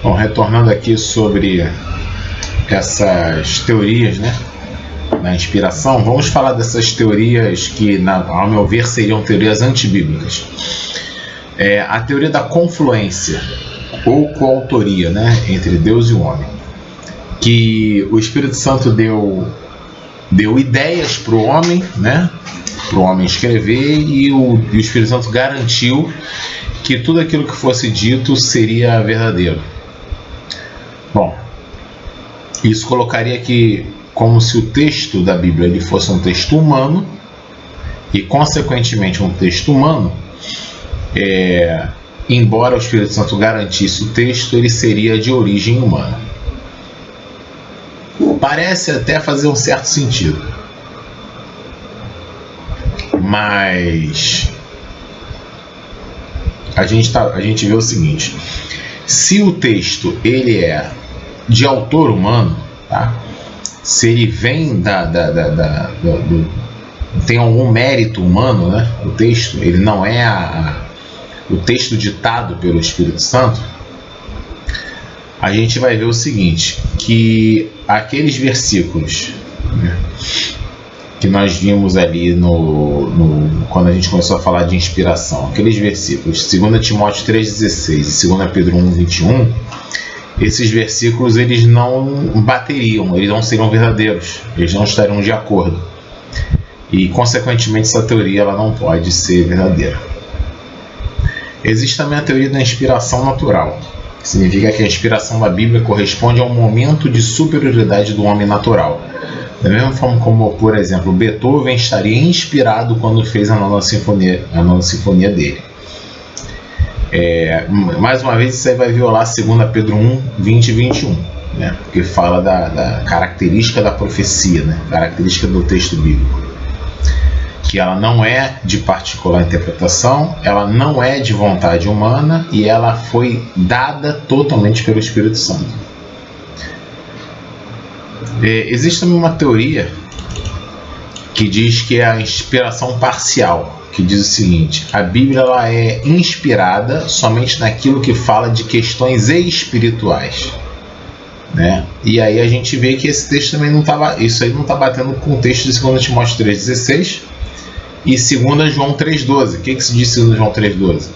Bom, retornando aqui sobre essas teorias, né, da inspiração, vamos falar dessas teorias que, ao meu ver, seriam teorias antibíblicas. A teoria da confluência ou coautoria, né, entre Deus e o homem, que o Espírito Santo deu ideias para o homem, né, para o homem escrever, e o Espírito Santo garantiu que tudo aquilo que fosse dito seria verdadeiro. Bom, isso colocaria aqui como se o texto da Bíblia ele fosse um texto humano, e consequentemente um texto humano, embora o Espírito Santo garantisse o texto, ele seria de origem humana. Parece até fazer um certo sentido, mas a gente vê o seguinte: se o texto ele é de autor humano, tá? Se ele vem tem algum mérito humano, né? O texto ele não é o texto ditado pelo Espírito Santo, a gente vai ver o seguinte, que aqueles versículos, né, que nós vimos ali quando a gente começou a falar de inspiração, aqueles versículos 2 Timóteo 3,16 e 2 Pedro 1,21, esses versículos eles não bateriam, eles não seriam verdadeiros, eles não estariam de acordo, e consequentemente essa teoria ela não pode ser verdadeira. Existe também a teoria da inspiração natural, que significa que a inspiração da Bíblia corresponde a um momento de superioridade do homem natural. Da mesma forma como, por exemplo, Beethoven estaria inspirado quando fez a nona sinfonia dele. Mais uma vez, isso aí vai violar 2 Pedro 1, 20 e 21, né? Porque fala da característica da profecia, né? Característica do texto bíblico, que ela não é de particular interpretação, ela não é de vontade humana e ela foi dada totalmente pelo Espírito Santo. Existe também uma teoria que diz que é a inspiração parcial, que diz o seguinte: a Bíblia ela é inspirada somente naquilo que fala de questões espirituais, né? E aí a gente vê que esse texto também não está batendo com o texto de 2 Timóteo 3,16 e 2 João 3,12. O que se diz em 2 João 3,12?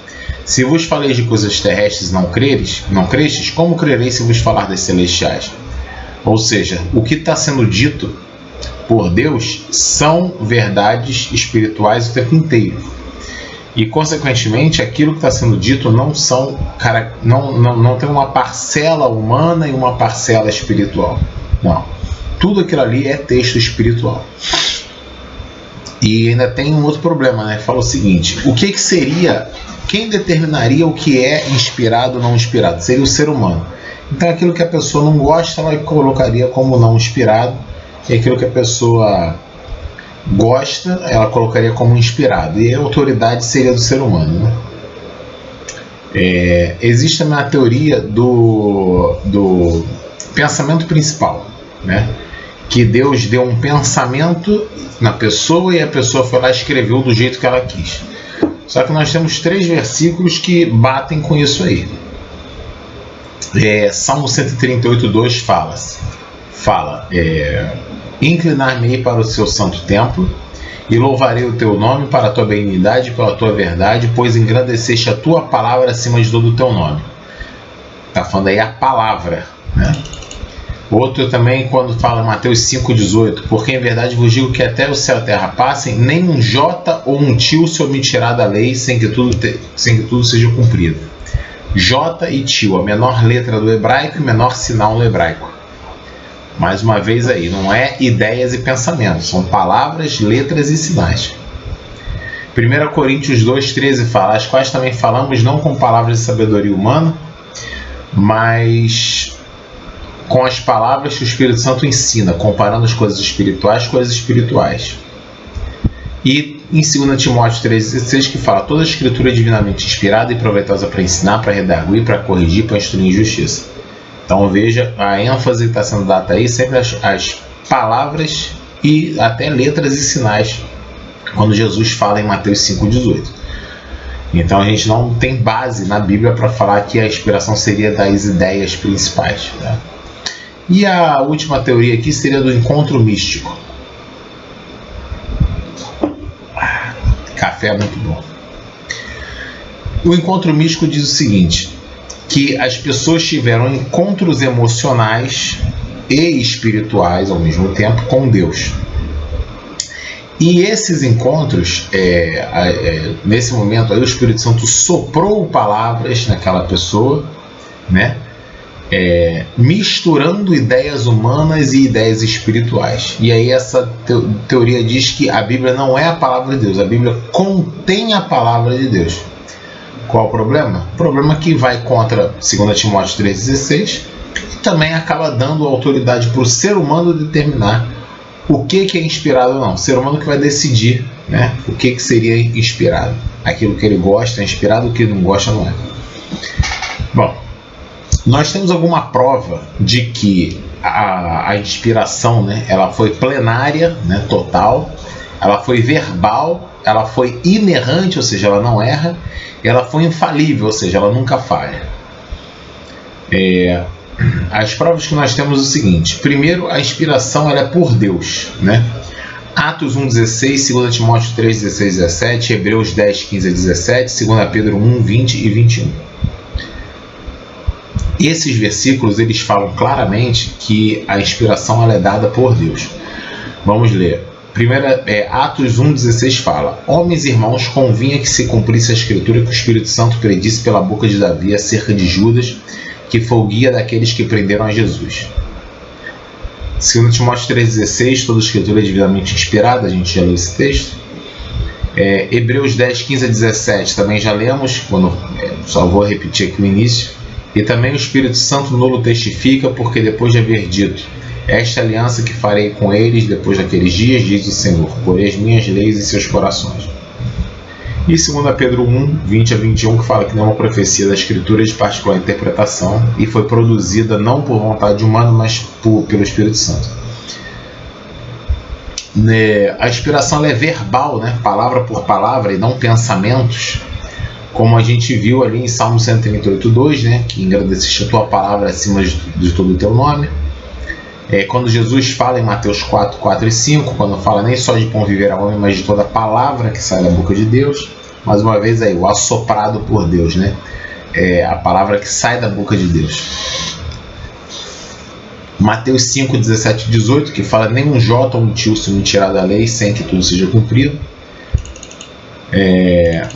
Se vos falei de coisas terrestres e não crestes, como crereis se vos falar das celestiais? Ou seja, o que está sendo dito por Deus são verdades espirituais o tempo inteiro. E, consequentemente, aquilo que está sendo dito não tem uma parcela humana e uma parcela espiritual. Não. Tudo aquilo ali é texto espiritual. E ainda tem um outro problema, né? Fala o seguinte: o que seria, quem determinaria o que é inspirado ou não inspirado? Seria o ser humano. Então aquilo que a pessoa não gosta, ela colocaria como não inspirado, e aquilo que a pessoa gosta, ela colocaria como inspirado, e a autoridade seria do ser humano, né? Existe também a teoria do pensamento principal, né? Que Deus deu um pensamento na pessoa e a pessoa foi lá e escreveu do jeito que ela quis. Só que nós temos 3 versículos que batem com isso aí. Salmo 138,2 fala: inclinar-me-ei para o seu santo templo e louvarei o teu nome para a tua benignidade e pela tua verdade, pois engrandeceste a tua palavra acima de todo o teu nome. Está falando aí a palavra, né? Outro também, quando fala em Mateus 5,18: porque em verdade vos digo que até o céu e a terra passem, nem um jota ou um tio se omitirá da lei sem que tudo seja cumprido. J e tio, a menor letra do hebraico e o menor sinal no hebraico. Mais uma vez aí, não é ideias e pensamentos, são palavras, letras e sinais. 1 Coríntios 2,13 fala: as quais também falamos não com palavras de sabedoria humana, mas com as palavras que o Espírito Santo ensina, comparando as coisas espirituais com as espirituais. E em 2 Timóteo 3,16 que fala: toda a escritura é divinamente inspirada e proveitosa para ensinar, para redarguir, para corrigir, para instruir em justiça. Então veja, a ênfase que está sendo dada aí sempre as palavras e até letras e sinais, quando Jesus fala em Mateus 5,18. Então a gente não tem base na Bíblia para falar que a inspiração seria das ideias principais, né? E a última teoria aqui seria do encontro místico. Café é muito bom. O encontro místico diz o seguinte, que as pessoas tiveram encontros emocionais e espirituais ao mesmo tempo com Deus. E esses encontros, nesse momento aí, o Espírito Santo soprou palavras naquela pessoa, né? Misturando ideias humanas e ideias espirituais. E aí essa teoria diz que a Bíblia não é a palavra de Deus, a Bíblia contém a palavra de Deus. Qual o problema? O problema é que vai contra 2 Timóteo 3,16 e também acaba dando autoridade para o ser humano determinar o que é inspirado ou não. O ser humano que vai decidir, né, o que seria inspirado. Aquilo que ele gosta é inspirado, o que ele não gosta não é. Bom, nós temos alguma prova de que a inspiração, né, ela foi plenária, né, total, ela foi verbal, ela foi inerrante, ou seja, ela não erra, e ela foi infalível, ou seja, ela nunca falha. As provas que nós temos é o seguinte: primeiro, a inspiração ela é por Deus, né? Atos 1,16, 2 Timóteo 3, 16 e 17, Hebreus 10, 15 a 17, 2 Pedro 1, 20 e 21. Esses versículos eles falam claramente que a inspiração ela é dada por Deus. Vamos ler. Primeira, Atos 1,16 fala: Homens e irmãos, convinha que se cumprisse a escritura que o Espírito Santo predisse pela boca de Davi acerca de Judas, que foi o guia daqueles que prenderam a Jesus. 2 Timóteo 3,16, toda a escritura é devidamente inspirada, a gente já leu esse texto. Hebreus 10, 15 a 17, também já lemos, só vou repetir aqui o início. E também o Espírito Santo nulo testifica, porque depois de haver dito: esta aliança que farei com eles depois daqueles dias, diz o Senhor, porei as minhas leis em seus corações. E 2 Pedro 1, 20 a 21, que fala que não é uma profecia da Escritura de particular interpretação e foi produzida não por vontade humana, mas pelo Espírito Santo. A inspiração é verbal, né? Palavra por palavra, e não pensamentos, como a gente viu ali em Salmo 138, 2, né? Que engrandeceste a tua palavra acima de todo o teu nome. Quando Jesus fala em Mateus 4, 4 e 5, quando fala nem só de pão viverá o homem, mas de toda palavra que sai da boca de Deus. Mais uma vez aí, o assoprado por Deus, né? A palavra que sai da boca de Deus. Mateus 5, 17 e 18, que fala: nem um jota ou um tio se me tirar da lei sem que tudo seja cumprido.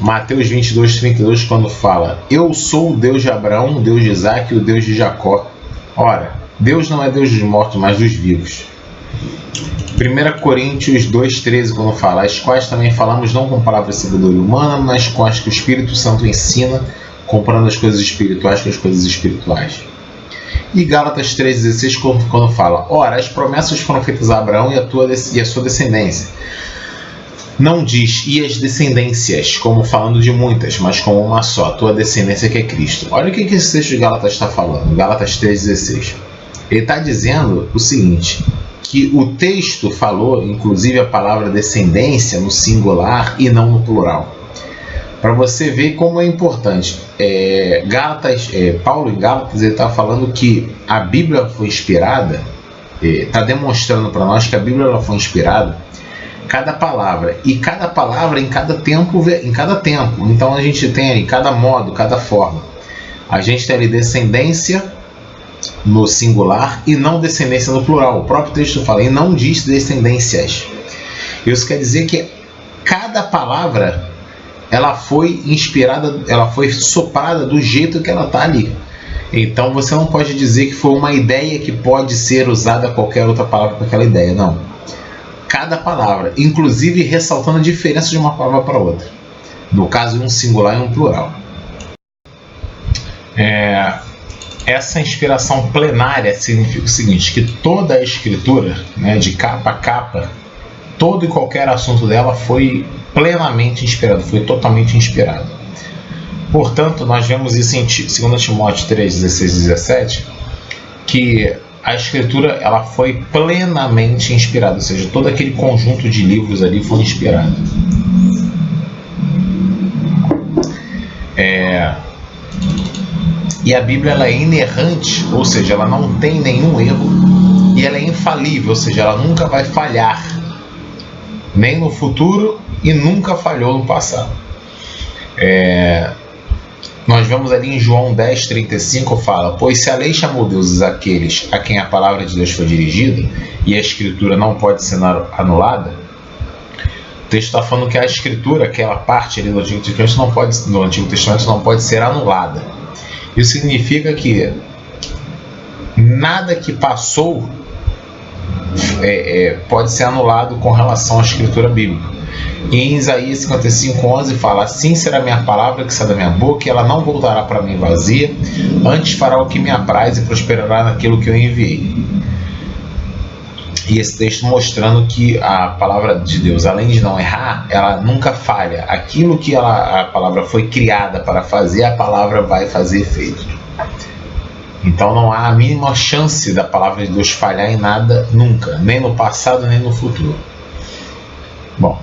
Mateus 22, 32, quando fala: eu sou o Deus de Abraão, o Deus de Isaac e o Deus de Jacó. Ora, Deus não é Deus dos mortos, mas dos vivos. 1 Coríntios 2,13, quando fala: as quais também falamos não com palavras de sabedoria humana, mas com as que o Espírito Santo ensina, comparando as coisas espirituais com as coisas espirituais. E Gálatas 3,16, quando fala: ora, as promessas foram feitas a Abraão e a sua descendência. Não diz e as descendências, como falando de muitas, mas como uma só, a tua descendência que é Cristo. Olha o que esse texto de Gálatas está falando, Gálatas 3,16. Ele está dizendo o seguinte, que o texto falou, inclusive, a palavra descendência no singular e não no plural. Para você ver como é importante. Paulo em Gálatas está falando que a Bíblia foi inspirada, está demonstrando para nós que a Bíblia ela foi inspirada, cada palavra em cada tempo. Então a gente tem ali cada modo, cada forma. A gente tem ali descendência no singular e não descendência no plural. O próprio texto fala, e não diz descendências. Isso quer dizer que cada palavra ela foi inspirada, ela foi soprada do jeito que ela está ali. Então você não pode dizer que foi uma ideia que pode ser usada qualquer outra palavra para aquela ideia, não. Cada palavra, inclusive ressaltando a diferença de uma palavra para outra. No caso de um singular e um plural. Essa inspiração plenária significa o seguinte, que toda a escritura, né, de capa a capa, todo e qualquer assunto dela foi plenamente inspirado, foi totalmente inspirado. Portanto, nós vemos isso em 2 Timóteo 3, 16 e 17, que a escritura ela foi plenamente inspirada, ou seja, todo aquele conjunto de livros ali foi inspirado. E a Bíblia ela é inerrante, ou seja, ela não tem nenhum erro, e ela é infalível, ou seja, ela nunca vai falhar, nem no futuro e nunca falhou no passado. Nós vemos ali em João 10:35, fala: pois se a lei chamou deuses aqueles a quem a palavra de Deus foi dirigida, e a escritura não pode ser anulada, o texto está falando que a escritura, aquela parte ali do Antigo Testamento não pode ser anulada. Isso significa que nada que passou pode ser anulado com relação à escritura bíblica. E em Isaías 55:11 fala: assim será a minha palavra que sai da minha boca, e ela não voltará para mim vazia, antes fará o que me apraz e prosperará naquilo que eu enviei. E esse texto mostrando que a palavra de Deus, além de não errar, ela nunca falha. Aquilo que a palavra foi criada para fazer, a palavra vai fazer efeito. Então não há a mínima chance da palavra de Deus falhar em nada, nunca, nem no passado nem no futuro. Bom,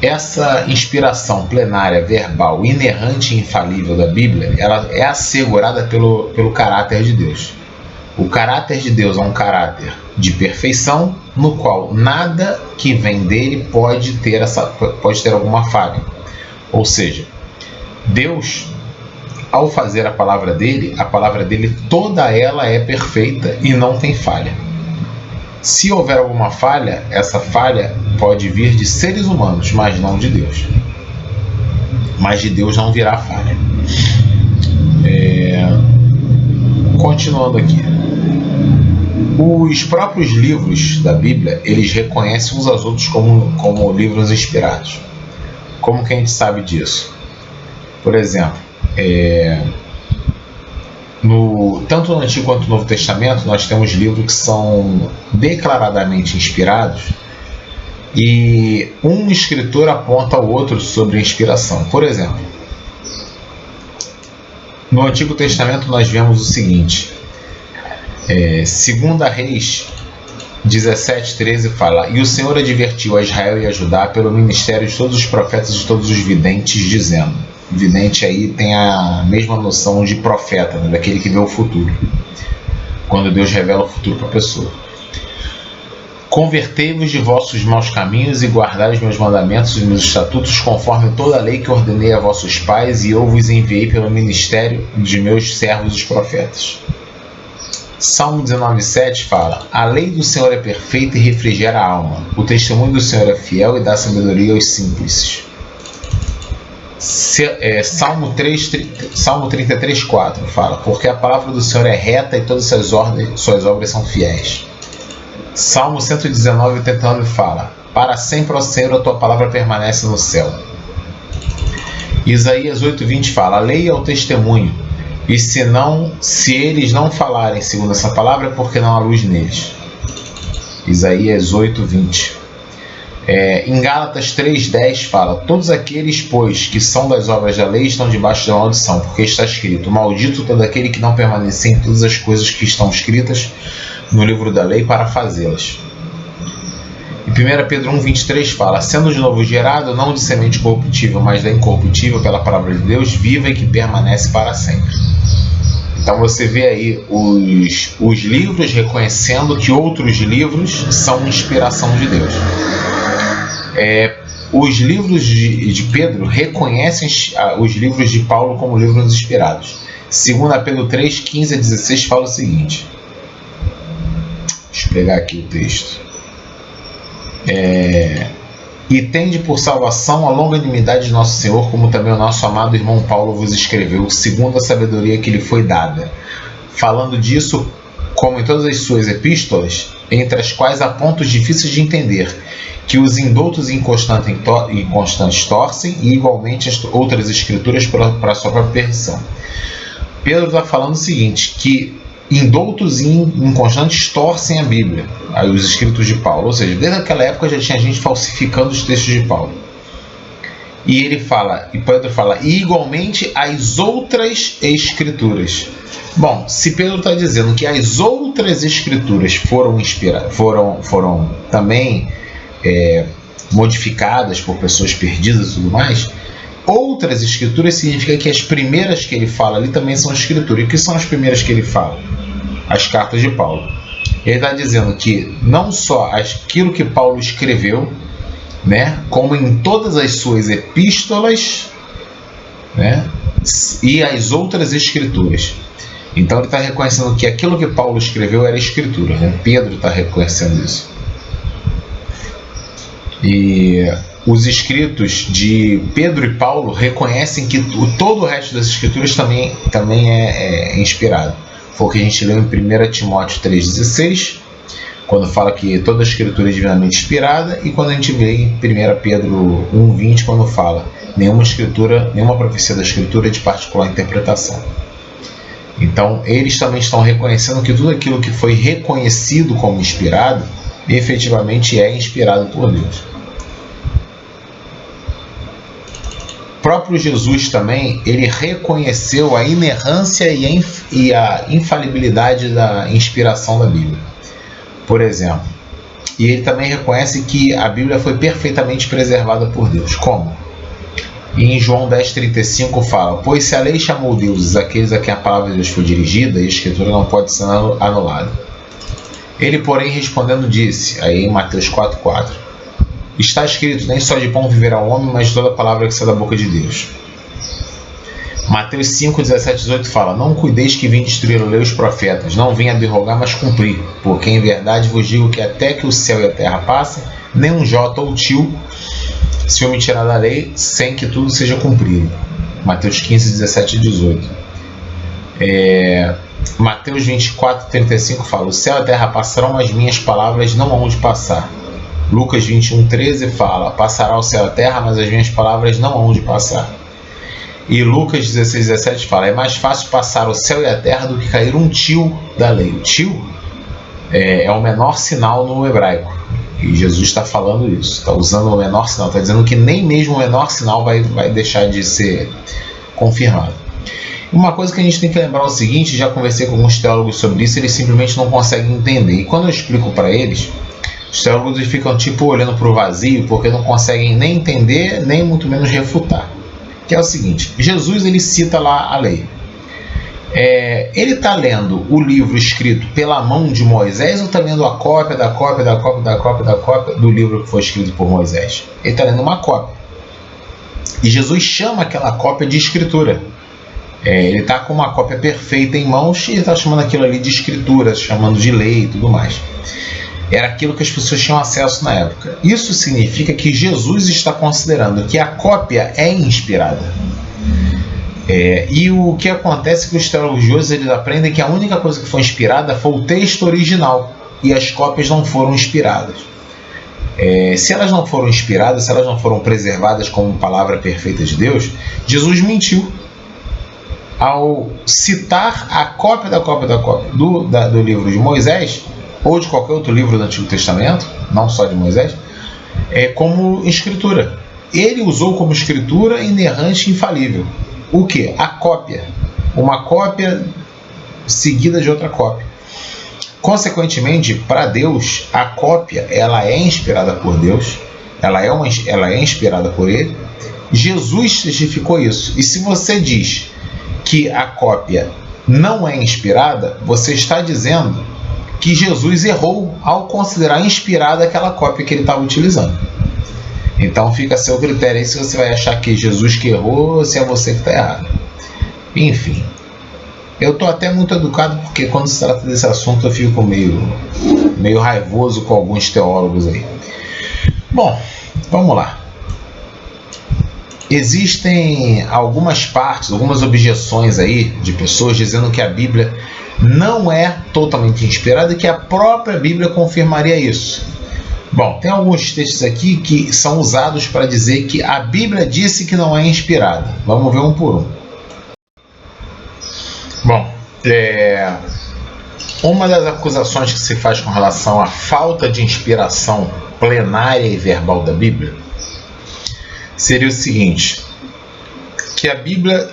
essa inspiração plenária, verbal, inerrante e infalível da Bíblia, ela é assegurada pelo caráter de Deus. O caráter de Deus é um caráter de perfeição, no qual nada que vem dele pode ter alguma falha. Ou seja, Deus, ao fazer a palavra dele toda ela é perfeita e não tem falha. Se houver alguma falha, essa falha pode vir de seres humanos, mas não de Deus. Mas de Deus não virá falha. Continuando aqui. Os próprios livros da Bíblia, eles reconhecem uns aos outros como livros inspirados. Como que a gente sabe disso? Por exemplo, tanto no Antigo quanto no Novo Testamento, nós temos livros que são declaradamente inspirados e um escritor aponta ao outro sobre a inspiração. Por exemplo, no Antigo Testamento nós vemos o seguinte: 2 Reis 17:13 fala: e o Senhor advertiu a Israel e a Judá pelo ministério de todos os profetas e de todos os videntes, dizendo. Vidente aí tem a mesma noção de profeta, né? Daquele que vê o futuro, quando Deus revela o futuro para a pessoa. Convertei-vos de vossos maus caminhos e guardai os meus mandamentos e os meus estatutos, conforme toda a lei que ordenei a vossos pais, e eu vos enviei pelo ministério de meus servos os profetas. Salmo 19:7 fala: a lei do Senhor é perfeita e refrigera a alma. O testemunho do Senhor é fiel e dá sabedoria aos simples. Salmo 33:4 fala: porque a palavra do Senhor é reta e todas suas obras são fiéis. Salmo 119:39 fala: para sempre, ó Senhor, a tua palavra permanece no céu. Isaías 8:20 fala: a lei é o testemunho, e se eles não falarem segundo essa palavra, é porque não há luz neles. Isaías 8:20. Em Gálatas 3:10 fala: todos aqueles, pois, que são das obras da lei estão debaixo da maldição, porque está escrito: maldito todo aquele que não permanecer em todas as coisas que estão escritas no livro da lei para fazê-las. E 1 Pedro 1:23 fala: sendo de novo gerado, não de semente corruptível, mas da incorruptível pela palavra de Deus, viva e que permanece para sempre. Então você vê aí os livros reconhecendo que outros livros são inspiração de Deus. Os livros de Pedro reconhecem os livros de Paulo como livros inspirados. 2 Pedro 3:15-16 fala o seguinte. Deixa eu pegar aqui o texto. E tende por salvação a longanimidade de nosso Senhor, como também o nosso amado irmão Paulo vos escreveu, segundo a sabedoria que lhe foi dada. Falando disso, como em todas as suas epístolas, entre as quais há pontos difíceis de entender, que os indoutos e inconstantes torcem, e igualmente as outras escrituras para a sua própria perdição. Pedro está falando o seguinte, que indoutos e inconstantes torcem a Bíblia, os escritos de Paulo. Ou seja, desde aquela época já tinha gente falsificando os textos de Paulo. E Pedro fala, e igualmente as outras escrituras. Bom, se Pedro está dizendo que as outras escrituras foram também modificadas por pessoas perdidas e tudo mais, outras escrituras significa que as primeiras que ele fala ali também são escrituras. E o que são as primeiras que ele fala? As cartas de Paulo. Ele está dizendo que não só aquilo que Paulo escreveu, né, como em todas as suas epístolas, né, e as outras escrituras. Então ele está reconhecendo que aquilo que Paulo escreveu era escritura, né? Pedro está reconhecendo isso. E os escritos de Pedro e Paulo reconhecem que todo o resto das escrituras também é inspirado. Foi o que a gente leu em 1 Timóteo 3,16, quando fala que toda a escritura é divinamente inspirada, e quando a gente vê em 1 Pedro 1,20, quando fala nenhuma profecia da escritura é de particular interpretação. Então eles também estão reconhecendo que tudo aquilo que foi reconhecido como inspirado efetivamente é inspirado por Deus. O próprio Jesus também, ele reconheceu a inerrância e a infalibilidade da inspiração da Bíblia. Por exemplo, e ele também reconhece que a Bíblia foi perfeitamente preservada por Deus. Como? E em João 10,35 fala: pois se a lei chamou deuses aqueles a quem a palavra de Deus foi dirigida, e a escritura não pode ser anulada. Ele, porém, respondendo disse, aí em Mateus 4,4: está escrito, nem só de pão viverá o homem, mas de toda a palavra que sai da boca de Deus. Mateus 5,17-18 fala: não cuideis que vim destruir a lei os profetas, não vim abrogar, mas cumprir, porque em verdade vos digo que até que o céu e a terra passem, nem um jota ou tio se omitirá da lei, sem que tudo seja cumprido. Mateus 15,17-18. Mateus 24,35 fala: o céu e a terra passarão, mas minhas palavras não hão de passar. Lucas 21,13 fala: passará o céu e a terra, mas as minhas palavras não hão de passar. E Lucas 16,17 fala: é mais fácil passar o céu e a terra do que cair um tio da lei. O tio é o menor sinal no hebraico. E Jesus está falando isso, está usando o menor sinal, está dizendo que nem mesmo o menor sinal vai deixar de ser confirmado. Uma coisa que a gente tem que lembrar é o seguinte: já conversei com alguns teólogos sobre isso, eles simplesmente não conseguem entender. E quando eu explico para eles, os teólogos ficam tipo olhando para o vazio, porque não conseguem nem entender, nem muito menos refutar. Que é o seguinte: Jesus, ele cita lá a lei. Ele está lendo o livro escrito pela mão de Moisés ou está lendo a cópia do livro que foi escrito por Moisés? Ele está lendo uma cópia. E Jesus chama aquela cópia de escritura. Ele está com uma cópia perfeita em mãos e está chamando aquilo ali de escritura, chamando de lei e tudo mais. Era aquilo que as pessoas tinham acesso na época. Isso significa que Jesus está considerando que a cópia é inspirada. E o que acontece é que os teólogos de hoje eles aprendem que a única coisa que foi inspirada foi o texto original e as cópias não foram inspiradas. Se elas não foram inspiradas, se elas não foram preservadas como palavra perfeita de Deus, Jesus mentiu ao citar a cópia do livro de Moisés ou de qualquer outro livro do Antigo Testamento, não só de Moisés, como escritura. Ele usou como escritura inerrante e infalível. O que? A cópia. Uma cópia seguida de outra cópia. Consequentemente, para Deus, a cópia ela é inspirada por Deus, ela é inspirada por Ele. Jesus testificou isso. E se você diz que a cópia não é inspirada, você está dizendo que Jesus errou ao considerar inspirada aquela cópia que ele estava utilizando. Então fica a seu critério aí se você vai achar que Jesus que errou ou se é você que está errado. Enfim, eu estou até muito educado porque quando se trata desse assunto eu fico meio raivoso com alguns teólogos aí. Bom, vamos lá. Existem algumas objeções aí de pessoas dizendo que a Bíblia não é totalmente inspirada e que a própria Bíblia confirmaria isso. Bom, tem alguns textos aqui que são usados para dizer que a Bíblia disse que não é inspirada. Vamos ver um por um. Bom, uma das acusações que se faz com relação à falta de inspiração plenária e verbal da Bíblia seria o seguinte: que a Bíblia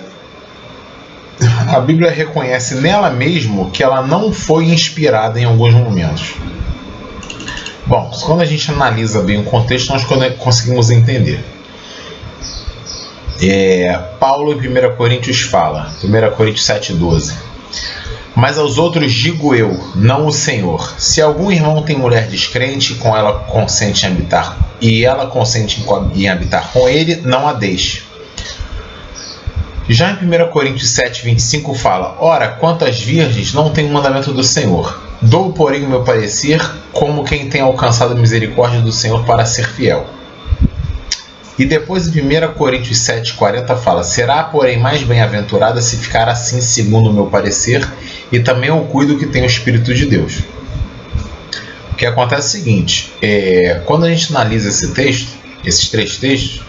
reconhece nela mesmo que ela não foi inspirada em alguns momentos. Bom, quando a gente analisa bem o contexto, nós conseguimos entender. Paulo em 1 Coríntios fala, 1 Coríntios 7,12: mas aos outros digo eu, não o Senhor, se algum irmão tem mulher descrente com ela consente em habitar, e ela consente em habitar com ele, não a deixe. Já em 1 Coríntios 7,25 fala: ora, quanto às virgens, não tem o mandamento do Senhor. Dou, porém, o meu parecer, como quem tem alcançado a misericórdia do Senhor para ser fiel. E depois em 1 Coríntios 7,40 fala: será, porém, mais bem-aventurada se ficar assim, segundo o meu parecer, e também eu cuido que tem o Espírito de Deus. O que acontece é o seguinte: quando a gente analisa esse texto, esses três textos,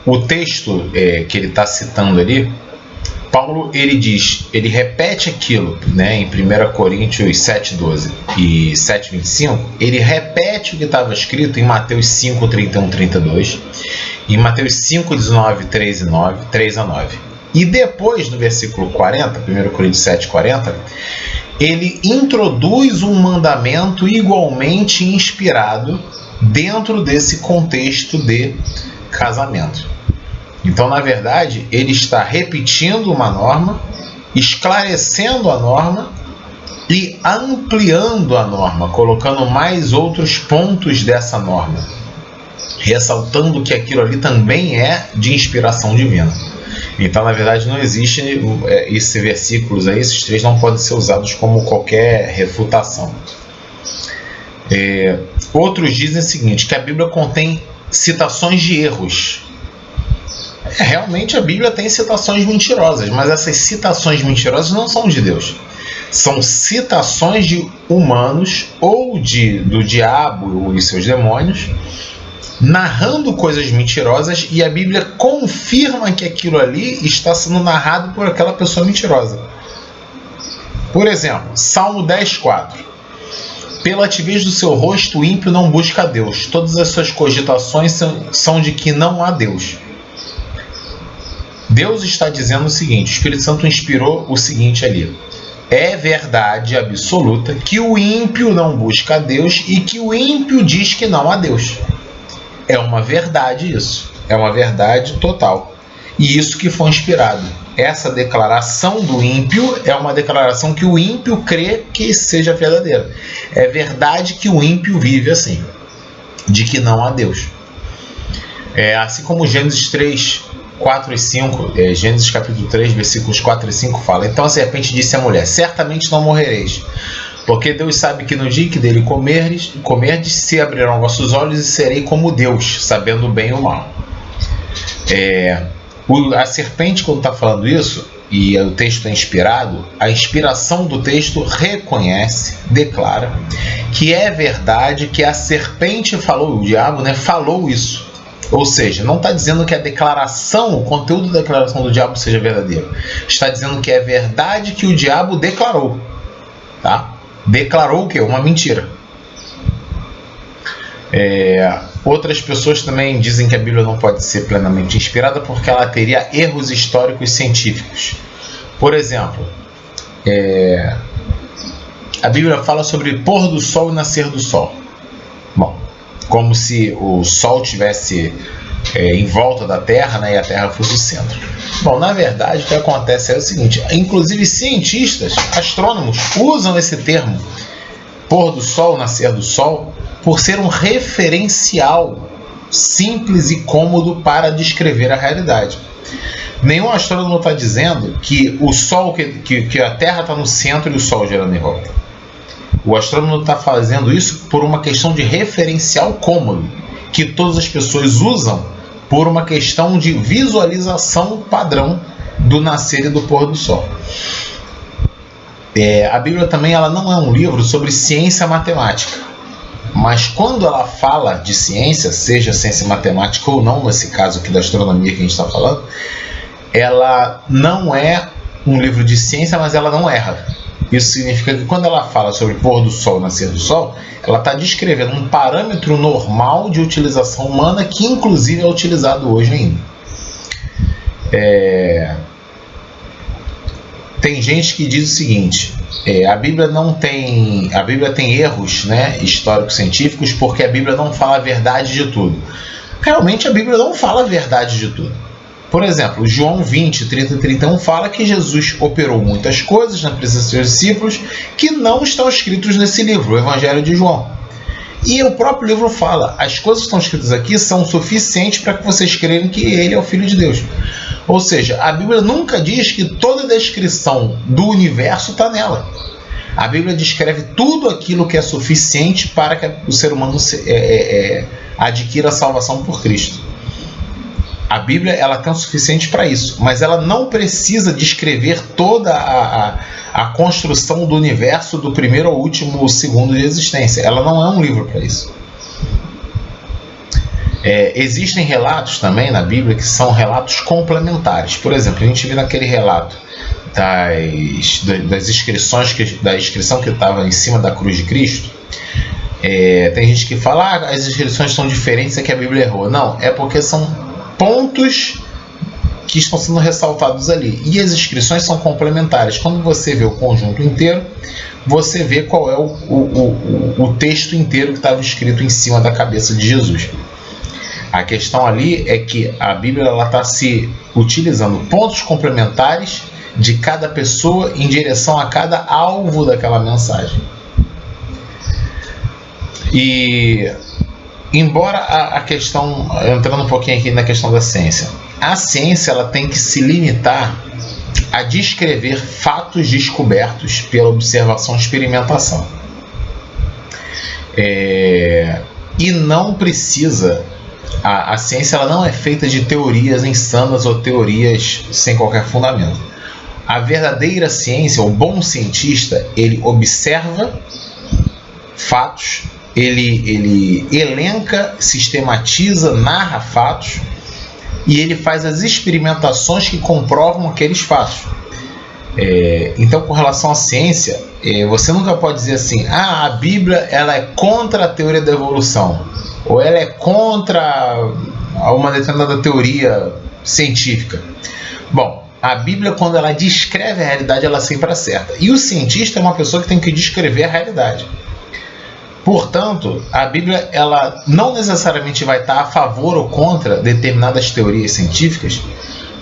o texto que ele está citando ali, Paulo ele repete aquilo, né, em 1 Coríntios 7,12 e 7,25, ele repete o que estava escrito em Mateus 5, 31, 32, em Mateus 5, 19, 3 a 9. E depois, no versículo 40, 1 Coríntios 7, 40, ele introduz um mandamento igualmente inspirado dentro desse contexto de casamento. Então, na verdade, ele está repetindo uma norma, esclarecendo a norma e ampliando a norma, colocando mais outros pontos dessa norma, ressaltando que aquilo ali também é de inspiração divina. Então, na verdade, não existe esses versículos aí, esses três não podem ser usados como qualquer refutação. Outros dizem o seguinte, que a Bíblia contém citações de erros. Realmente a Bíblia tem citações mentirosas, mas essas citações mentirosas não são de Deus. São citações de humanos ou do diabo e seus demônios, narrando coisas mentirosas, e a Bíblia confirma que aquilo ali está sendo narrado por aquela pessoa mentirosa. Por exemplo, Salmo 10,4: pela altivez do seu rosto o ímpio não busca a Deus, todas as suas cogitações são de que não há Deus. Deus está dizendo o seguinte, o Espírito Santo inspirou o seguinte ali: é verdade absoluta que o ímpio não busca a Deus e que o ímpio diz que não há Deus. É uma verdade isso, é uma verdade total. E isso que foi inspirado. Essa declaração do ímpio é uma declaração que o ímpio crê que seja verdadeira. É verdade que o ímpio vive assim, de que não há Deus. Assim como Gênesis 3, 4 e 5, Gênesis capítulo 3, versículos 4 e 5 fala: então a serpente disse à mulher: certamente não morrereis, porque Deus sabe que no dia que dele comerdes, se abrirão vossos olhos e serei como Deus, sabendo o bem e o mal. A serpente, quando está falando isso, e o texto é inspirado, a inspiração do texto reconhece, declara que é verdade que a serpente falou, o diabo, falou isso. Ou seja, não está dizendo que a declaração, o conteúdo da declaração do diabo seja verdadeiro. Está dizendo que é verdade que o diabo declarou. Tá? Declarou o quê? Uma mentira. Outras pessoas também dizem que a Bíblia não pode ser plenamente inspirada porque ela teria erros históricos científicos. Por exemplo, a Bíblia fala sobre pôr do sol e nascer do sol. Bom, como se o sol tivesse em volta da Terra, e a Terra fosse o centro. Bom, na verdade o que acontece é o seguinte, inclusive cientistas, astrônomos, usam esse termo, pôr do sol, nascer do sol, por ser um referencial simples e cômodo para descrever a realidade. Nenhum astrônomo está dizendo que o sol, que a Terra está no centro e o sol girando em volta. O astrônomo está fazendo isso por uma questão de referencial cômodo, que todas as pessoas usam por uma questão de visualização padrão do nascer e do pôr do sol. A Bíblia também ela não é um livro sobre ciência matemática, mas quando ela fala de ciência, seja ciência matemática ou não, nesse caso aqui da astronomia que a gente está falando, ela não é um livro de ciência, mas ela não erra. Isso significa que quando ela fala sobre pôr do sol e nascer do sol, ela está descrevendo um parâmetro normal de utilização humana que inclusive é utilizado hoje ainda. Tem gente que diz o seguinte, a Bíblia tem erros, históricos científicos porque a Bíblia não fala a verdade de tudo. realmente a Bíblia não fala a verdade de tudo. Por exemplo, João 20, 30 e 31 fala que Jesus operou muitas coisas na presença dos seus discípulos que não estão escritos nesse livro, o Evangelho de João. E o próprio livro fala, as coisas que estão escritas aqui são suficientes para que vocês creiam que ele é o Filho de Deus. Ou seja, a Bíblia nunca diz que toda a descrição do universo está nela. A Bíblia descreve tudo aquilo que é suficiente para que o ser humano adquira a salvação por Cristo. A Bíblia ela tem o suficiente para isso, mas ela não precisa descrever toda a construção do universo do primeiro ao último segundo de existência. Ela não é um livro para isso. Existem relatos também na Bíblia que são relatos complementares. Por exemplo, a gente vê naquele relato das inscrições, da inscrição que estava em cima da cruz de Cristo. Tem gente que fala as inscrições são diferentes, é que a Bíblia errou. Não, é porque são pontos que estão sendo ressaltados ali. E as inscrições são complementares. Quando você vê o conjunto inteiro, você vê qual é o texto inteiro que estava escrito em cima da cabeça de Jesus. A questão ali é que a Bíblia está se utilizando pontos complementares de cada pessoa em direção a cada alvo daquela mensagem. E embora a questão, entrando um pouquinho aqui na questão da ciência, a ciência ela tem que se limitar a descrever fatos descobertos pela observação e experimentação. E não precisa, a ciência ela não é feita de teorias insanas ou teorias sem qualquer fundamento. A verdadeira ciência, o bom cientista, ele observa fatos, ele elenca, sistematiza, narra fatos e ele faz as experimentações que comprovam aqueles fatos. Então, com relação à ciência, você nunca pode dizer assim, a Bíblia ela é contra a teoria da evolução, ou ela é contra uma determinada teoria científica. Bom, a Bíblia, quando ela descreve a realidade, ela sempre acerta. E o cientista é uma pessoa que tem que descrever a realidade. Portanto, a Bíblia ela não necessariamente vai estar a favor ou contra determinadas teorias científicas,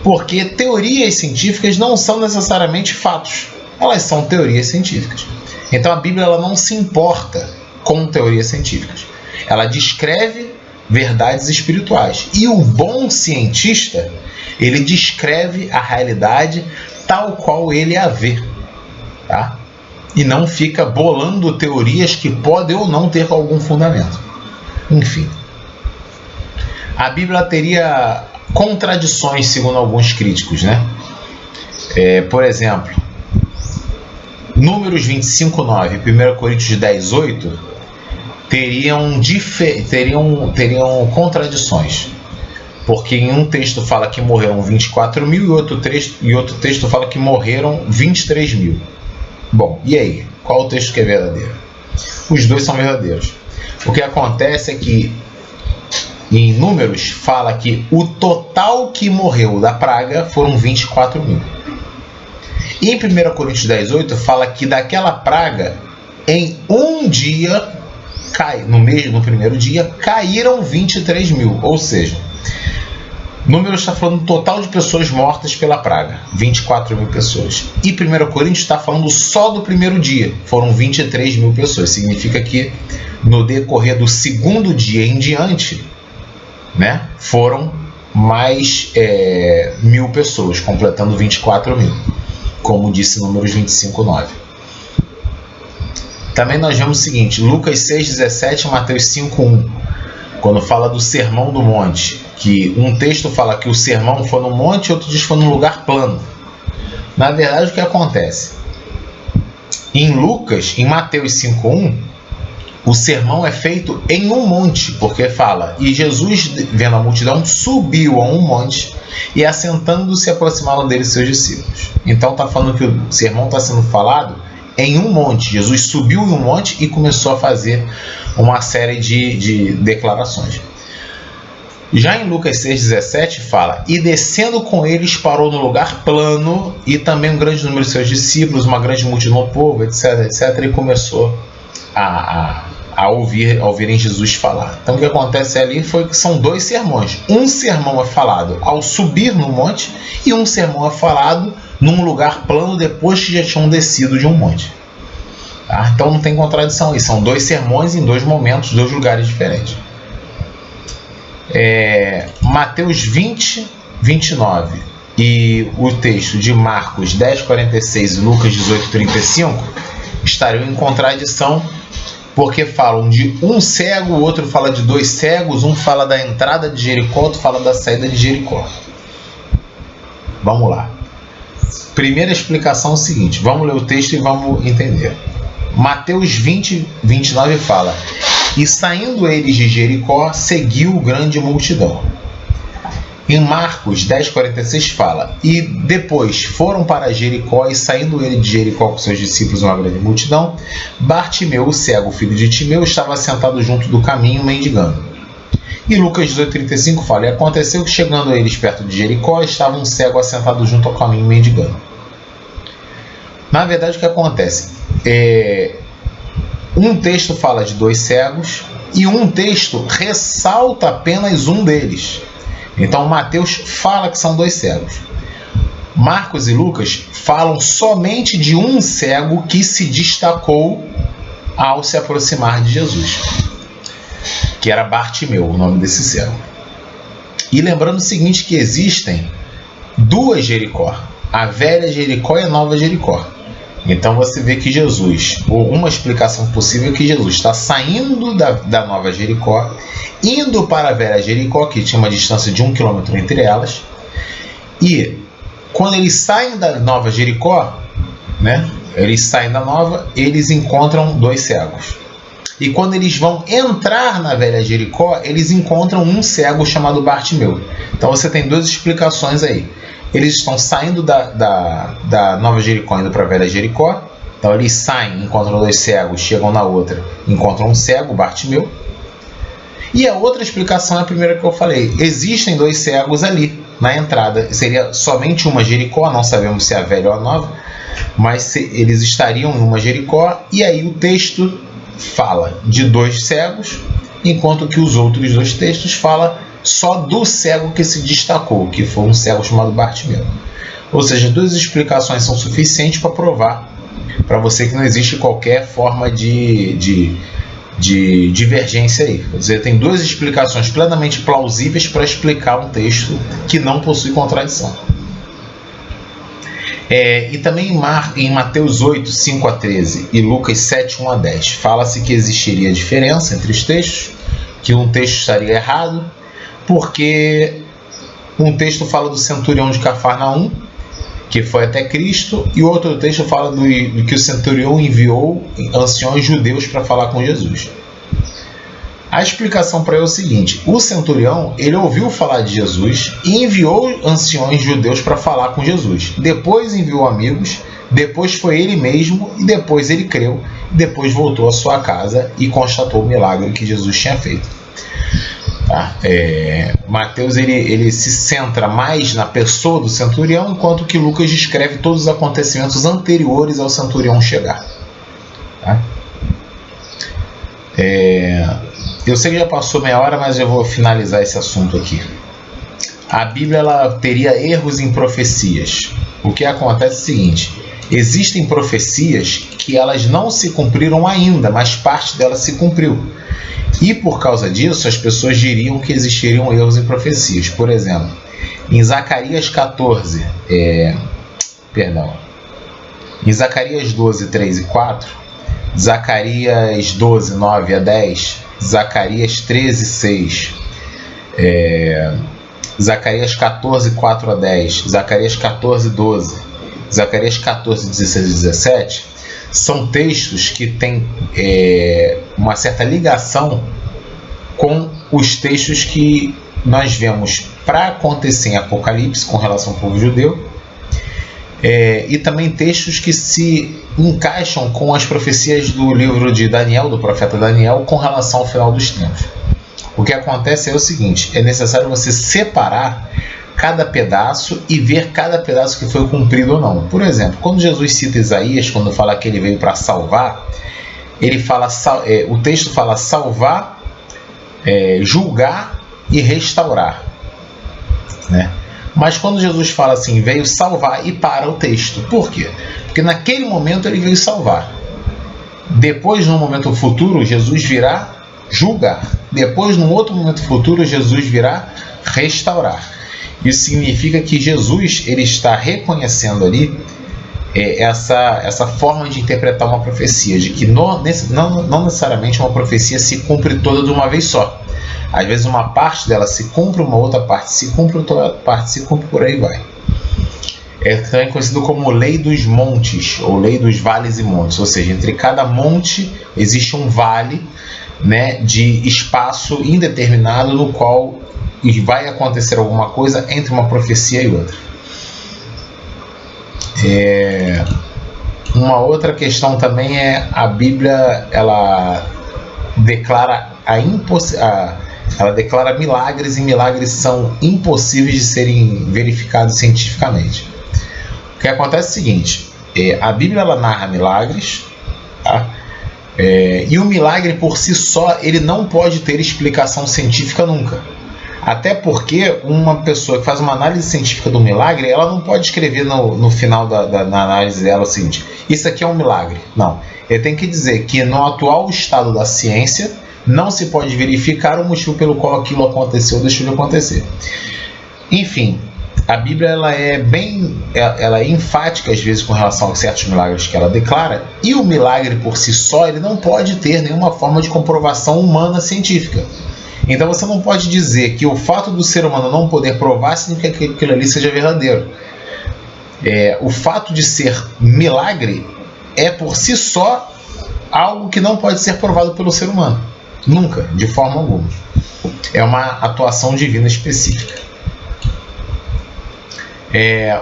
porque teorias científicas não são necessariamente fatos, elas são teorias científicas. Então a Bíblia ela não se importa com teorias científicas, ela descreve verdades espirituais. E o bom cientista, ele descreve a realidade tal qual ele a vê, tá? E não fica bolando teorias que podem ou não ter algum fundamento. Enfim, a Bíblia teria contradições, segundo alguns críticos, né? Por exemplo, Números 25:9 e 1 Coríntios 10:8 teriam contradições. Porque em um texto fala que morreram 24 mil e outro texto fala que morreram 23 mil. Bom, e aí? Qual o texto que é verdadeiro? Os dois são verdadeiros. O que acontece é que em Números fala que o total que morreu da praga foram 24 mil. E em 1 Coríntios 10:8 fala que daquela praga, em um dia, no primeiro dia, caíram 23 mil. Ou seja, Números está falando do total de pessoas mortas pela praga, 24 mil pessoas. E 1 Coríntios está falando só do primeiro dia, foram 23 mil pessoas. Significa que no decorrer do segundo dia em diante, né, foram mais 1.000 pessoas, completando 24 mil, como disse Números 25:9. Também nós vemos o seguinte, Lucas 6:17 e Mateus 5:1, quando fala do Sermão do Monte, que um texto fala que o sermão foi no monte, outro diz que foi num lugar plano. Na verdade, o que acontece? Em Mateus 5:1, o sermão é feito em um monte, porque fala, e Jesus, vendo a multidão, subiu a um monte e assentando-se aproximaram dele seus discípulos. Então está falando que o sermão está sendo falado em um monte. Jesus subiu em um monte e começou a fazer uma série de declarações. Já em Lucas 6:17 fala, e descendo com eles parou no lugar plano, e também um grande número de seus discípulos, uma grande multidão do povo, etc, etc, e começou a ao ouvirem Jesus falar. Então o que acontece ali foi que são 2 sermões. Um sermão é falado ao subir no monte e um sermão é falado num lugar plano depois que já tinham descido de um monte. Tá? Então não tem contradição aí. São 2 sermões em 2 momentos, 2 lugares diferentes. Mateus 20, 29 e o texto de Marcos 10, 46 e Lucas 18, 35 estariam em contradição, porque falam de um cego, o outro fala de 2 cegos, um fala da entrada de Jericó, outro fala da saída de Jericó. Vamos lá. Primeira explicação é o seguinte, vamos ler o texto e vamos entender. Mateus 20, 29 fala: e saindo eles de Jericó, seguiu grande multidão. Em Marcos 10, 46 fala: e depois foram para Jericó, e saindo ele de Jericó com seus discípulos uma grande multidão, Bartimeu, o cego, filho de Timeu, estava sentado junto do caminho, mendigando. E Lucas 18, 35 fala: e aconteceu que chegando eles perto de Jericó, estava um cego assentado junto ao caminho, mendigando. Na verdade, o que acontece? Um texto fala de 2 cegos e um texto ressalta apenas um deles. Então Mateus fala que são 2 cegos. Marcos e Lucas falam somente de um cego que se destacou ao se aproximar de Jesus, que era Bartimeu, o nome desse cego. E lembrando o seguinte, que existem 2 Jericó, a velha Jericó e a nova Jericó. Então você vê que Jesus, ou uma explicação possível é que Jesus está saindo da nova Jericó, indo para a velha Jericó, que tinha uma distância de 1 quilômetro entre elas, e quando eles saem da nova Jericó, eles saem da nova, eles encontram 2 cegos. E quando eles vão entrar na velha Jericó, eles encontram um cego chamado Bartimeu. Então você tem 2 explicações aí. Eles estão saindo da nova Jericó, indo para a velha Jericó. Então eles saem, encontram 2 cegos, chegam na outra, encontram um cego, Bartimeu. E a outra explicação é a primeira que eu falei. Existem 2 cegos ali, na entrada. Seria somente uma Jericó, não sabemos se é a velha ou a nova, mas eles estariam em uma Jericó. E aí o texto fala de 2 cegos, enquanto que os outros 2 textos falam só do cego que se destacou, que foi um cego chamado Bartimeu. Ou seja, 2 explicações são suficientes para provar para você que não existe qualquer forma de divergência aí. Quer dizer, tem 2 explicações plenamente plausíveis para explicar um texto que não possui contradição. E também em Mateus 8, 5 a 13 e Lucas 7, 1 a 10 fala-se que existiria diferença entre os textos, que um texto estaria errado, porque um texto fala do centurião de Cafarnaum, que foi até Cristo, e outro texto fala do que o centurião enviou anciões judeus para falar com Jesus. A explicação para ele é o seguinte: o centurião, ele ouviu falar de Jesus e enviou anciões judeus para falar com Jesus. Depois enviou amigos, depois foi ele mesmo, e depois ele creu, e depois voltou à sua casa e constatou o milagre que Jesus tinha feito. Tá? Mateus ele se centra mais na pessoa do centurião, enquanto que Lucas descreve todos os acontecimentos anteriores ao centurião chegar. Tá? Eu sei que já passou meia hora, mas eu vou finalizar esse assunto aqui. A Bíblia ela teria erros em profecias. O que acontece é o seguinte: existem profecias que elas não se cumpriram ainda, mas parte delas se cumpriu. E por causa disso, as pessoas diriam que existiriam erros em profecias. Por exemplo, em Zacarias 14, em Zacarias 12, 3 e 4, Zacarias 12, 9 a 10, Zacarias 13, 6, Zacarias 14, 4 a 10, Zacarias 14, 12, Zacarias 14, 16 e 17, são textos que têm uma certa ligação com os textos que nós vemos para acontecer em Apocalipse com relação ao povo judeu, e também textos que se encaixam com as profecias do livro de Daniel, do profeta Daniel, com relação ao final dos tempos. O que acontece é o seguinte: é necessário você separar cada pedaço e ver cada pedaço que foi cumprido ou não. Por exemplo, quando Jesus cita Isaías, quando fala que ele veio para salvar, o texto fala salvar, julgar e restaurar, né? Mas quando Jesus fala assim, veio salvar, e para o texto. Por quê? Porque naquele momento ele veio salvar. Depois, num momento futuro, Jesus virá julgar. Depois, num outro momento futuro, Jesus virá restaurar. Isso significa que Jesus ele está reconhecendo ali essa forma de interpretar uma profecia, de que não necessariamente uma profecia se cumpre toda de uma vez só. Às vezes uma parte dela se cumpre, uma outra parte se cumpre, outra parte se cumpre, por aí vai. É também conhecido como lei dos montes, ou lei dos vales e montes, ou seja, entre cada monte existe um vale, né, de espaço indeterminado no qual vai acontecer alguma coisa entre uma profecia e outra. Uma outra questão também é a Bíblia, ela declara ela declara milagres, e milagres são impossíveis de serem verificados cientificamente. O que acontece é o seguinte: a Bíblia ela narra milagres, tá? E o milagre por si só ele não pode ter explicação científica nunca. Até porque uma pessoa que faz uma análise científica do milagre, ela não pode escrever no final da análise dela o seguinte: isso aqui é um milagre. Não. Ele tem que dizer que no atual estado da ciência não se pode verificar o motivo pelo qual aquilo aconteceu ou deixou de acontecer. Enfim, a Bíblia ela é enfática às vezes com relação a certos milagres que ela declara, e o milagre por si só ele não pode ter nenhuma forma de comprovação humana científica. Então você não pode dizer que o fato do ser humano não poder provar significa que aquilo ali seja verdadeiro. O fato de ser milagre é por si só algo que não pode ser provado pelo ser humano. Nunca, de forma alguma. É uma atuação divina específica.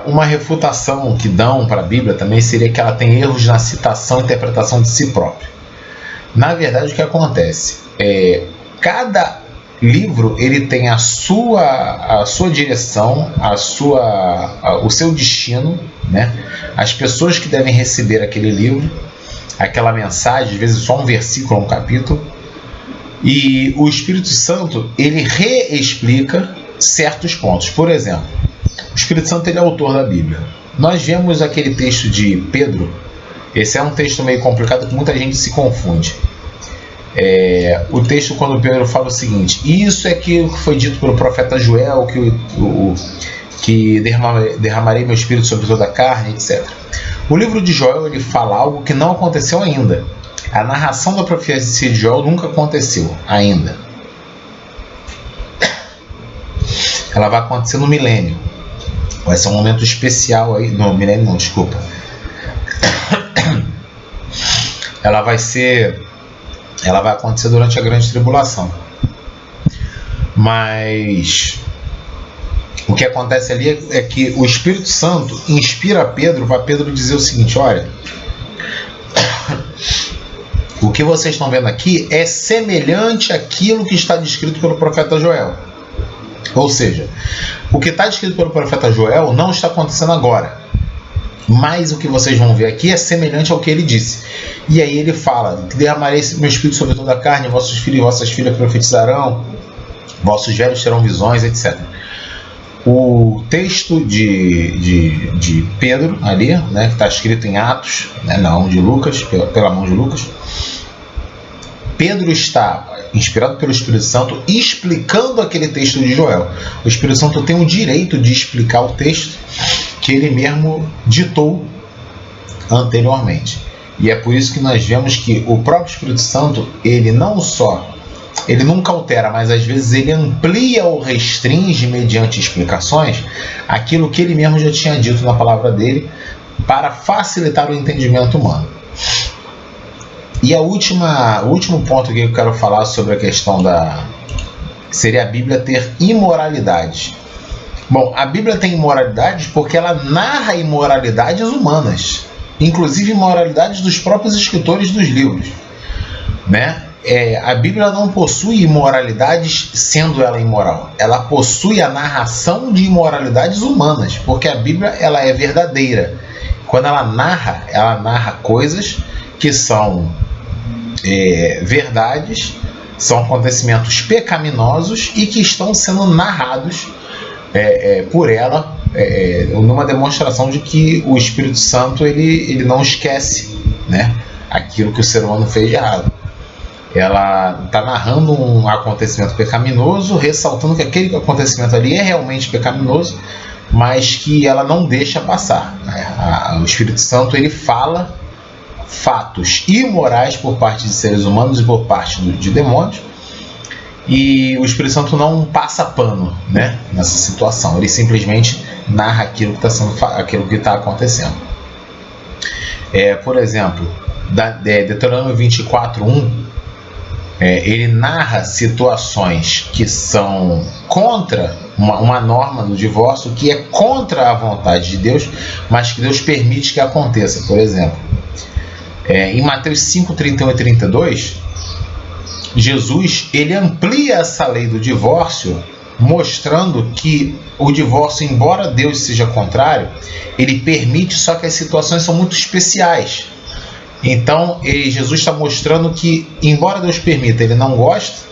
Uma refutação que dão para a Bíblia também seria que ela tem erros na citação e interpretação de si própria. Na verdade, o que acontece? Cada livro ele tem a sua direção, o seu destino, né? As pessoas que devem receber aquele livro, aquela mensagem, às vezes só um versículo, um capítulo. E o Espírito Santo ele reexplica certos pontos. Por exemplo, o Espírito Santo ele é autor da Bíblia. Nós vemos aquele texto de Pedro. Esse é um texto meio complicado que muita gente se confunde. O texto quando Pedro fala o seguinte: isso é que foi dito pelo profeta Joel, que derramarei meu espírito sobre toda a carne, etc. O livro de Joel ele fala algo que não aconteceu ainda. A narração da profecia de Joel nunca aconteceu ainda. Ela vai acontecer no milênio. Vai ser um momento especial aí. No milênio não, desculpa. Ela vai acontecer durante a grande tribulação. Mas o que acontece ali é que o Espírito Santo inspira Pedro para Pedro dizer o seguinte: olha, o que vocês estão vendo aqui é semelhante àquilo que está descrito pelo profeta Joel. Ou seja, o que está descrito pelo profeta Joel não está acontecendo agora. Mas o que vocês vão ver aqui é semelhante ao que ele disse. E aí ele fala: que derramarei meu espírito sobre toda a carne, vossos filhos e vossas filhas profetizarão, vossos velhos terão visões, etc. O texto de Pedro ali, né, que está escrito em Atos, né, na mão de Lucas, pela mão de Lucas, Pedro está inspirado pelo Espírito Santo explicando aquele texto de Joel. O Espírito Santo tem o direito de explicar o texto que ele mesmo ditou anteriormente. E é por isso que nós vemos que o próprio Espírito Santo, ele nunca altera, mas às vezes ele amplia ou restringe, mediante explicações, aquilo que ele mesmo já tinha dito na palavra dele, para facilitar o entendimento humano. E o último ponto que eu quero falar sobre a questão seria a Bíblia ter imoralidade. Bom, a Bíblia tem imoralidades porque ela narra imoralidades humanas, inclusive imoralidades dos próprios escritores dos livros, né? A Bíblia não possui imoralidades sendo ela imoral. Ela possui a narração de imoralidades humanas, porque a Bíblia ela é verdadeira. Quando ela narra coisas que são verdades, são acontecimentos pecaminosos e que estão sendo narrados por ela, numa demonstração de que o Espírito Santo ele não esquece, né, aquilo que o ser humano fez de errado. Ela está narrando um acontecimento pecaminoso, ressaltando que aquele acontecimento ali é realmente pecaminoso, mas que ela não deixa passar. O Espírito Santo ele fala fatos imorais por parte de seres humanos e por parte de demônios, e o Espírito Santo não passa pano, né, nessa situação. Ele simplesmente narra aquilo que está acontecendo. Por exemplo, Deuteronômio 24:1, ele narra situações que são contra uma norma do divórcio, que é contra a vontade de Deus, mas que Deus permite que aconteça. Por exemplo, em Mateus 5:31 e 32, Jesus ele amplia essa lei do divórcio, mostrando que o divórcio, embora Deus seja contrário, ele permite, só que as situações são muito especiais. Então, Jesus está mostrando que, embora Deus permita, ele não gosta,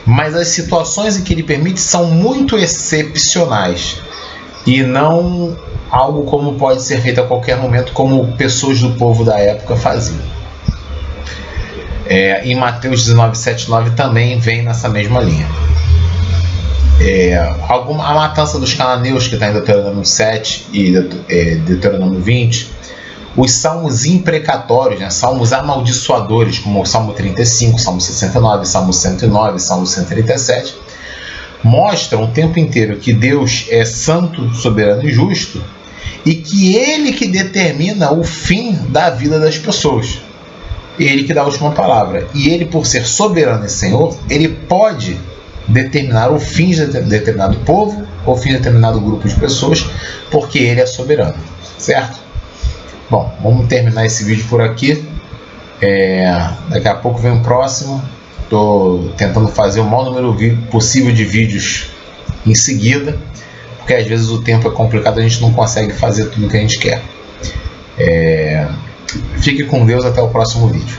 mas as situações em que ele permite são muito excepcionais e não algo como pode ser feito a qualquer momento, como pessoas do povo da época faziam. Em Mateus 19:7-9 também vem nessa mesma linha. A matança dos cananeus, que está em Deuteronômio 7 e Deuteronômio 20, os salmos imprecatórios, né, salmos amaldiçoadores, como o Salmo 35, Salmo 69, Salmo 109, Salmo 137, mostram o tempo inteiro que Deus é santo, soberano e justo, e que Ele que determina o fim da vida das pessoas. Ele que dá a última palavra. E Ele, por ser soberano e Senhor, Ele pode determinar o fim de determinado povo ou o fim de determinado grupo de pessoas, porque Ele é soberano, certo? Bom, vamos terminar esse vídeo por aqui. Daqui a pouco vem o próximo. Estou tentando fazer o maior número possível de vídeos em seguida, porque às vezes o tempo é complicado, a gente não consegue fazer tudo o que a gente quer. Fique com Deus, até o próximo vídeo.